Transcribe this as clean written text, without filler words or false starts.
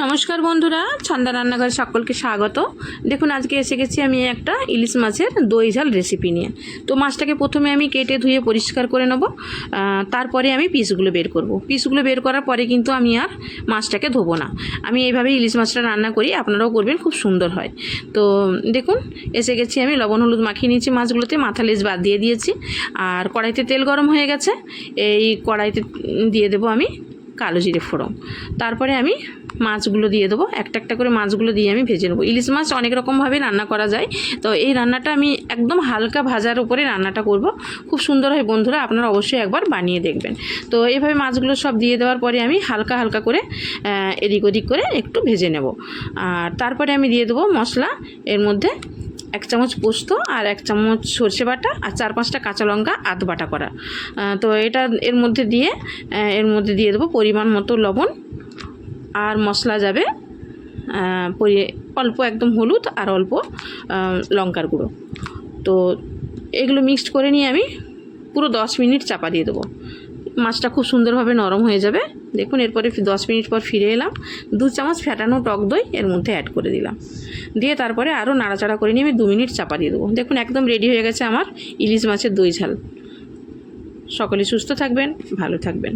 নমস্কার বন্ধুরা, ছন্দা রান্নাঘরে সকলকে স্বাগত। দেখুন আজকে এসে গেছি আমি একটা ইলিশ মাছের দই ঝাল রেসিপি নিয়ে। তো মাছটাকে প্রথমে আমি কেটে ধুয়ে পরিষ্কার করে নেব, তারপরে আমি পিসগুলো বের করব। পিসগুলো বের করার পরে কিন্তু আমি আর মাছটাকে ধোবো না। আমি এইভাবেই ইলিশ মাছটা রান্না করি, আপনারাও করবেন, খুব সুন্দর হয়। তো দেখুন এসে গেছি, আমি লবণ হলুদ মাখিয়ে নিয়েছি মাছগুলোতে, মাথা লেজ বাদ দিয়ে দিয়েছি। আর কড়াইতে তেল গরম হয়ে গেছে, এই কড়াইতে দিয়ে দেবো আমি কালো জিরে ফোড়ন। তারপরে আমি মাছগুলো দিয়ে দেবো, একটা একটা করে মাছগুলো দিয়ে আমি ভেজে নেবো। ইলিশ মাছ অনেক রকমভাবে রান্না করা যায়, তো এই রান্নাটা আমি একদম হালকা ভাজার উপরে রান্নাটা করব, খুব সুন্দর হয় বন্ধুরা, আপনারা অবশ্যই একবার বানিয়ে দেখবেন। তো এইভাবে মাছগুলো সব দিয়ে দেওয়ার পরে আমি হালকা হালকা করে এদিক ওদিক করে একটু ভেজে নেব। আর তারপরে আমি দিয়ে দেবো মশলা, এর মধ্যে 1 চামচ পোস্ত আর 1 চামচ সর্ষে বাটা আর 4-5টা কাঁচা লঙ্কা আধ বাটা করা। তো এটা এর মধ্যে দিয়ে দেবো পরিমাণ মতো লবণ, আর মশলা যাবে অল্প একদম হলুদ আর অল্প লঙ্কার গুঁড়ো। তো এগুলো মিক্সড করে নিয়ে আমি পুরো 10 মিনিট চাপা দিয়ে দেবো। মাছটা খুব সুন্দরভাবে নরম হয়ে যাবে। দেখুন এরপরে 10 মিনিট পর ফিরে এলাম, 2 চামচ ফ্যাটানো টক দই এর মধ্যে অ্যাড করে দিলাম, দিয়ে তারপরে আরও নাড়াচাড়া করে নিয়ে আমি 2 মিনিট চাপা দিয়ে দেবো। দেখুন একদম রেডি হয়ে গেছে আমার ইলিশ মাছের দই ঝাল। সকলে সুস্থ থাকবেন, ভালো থাকবেন।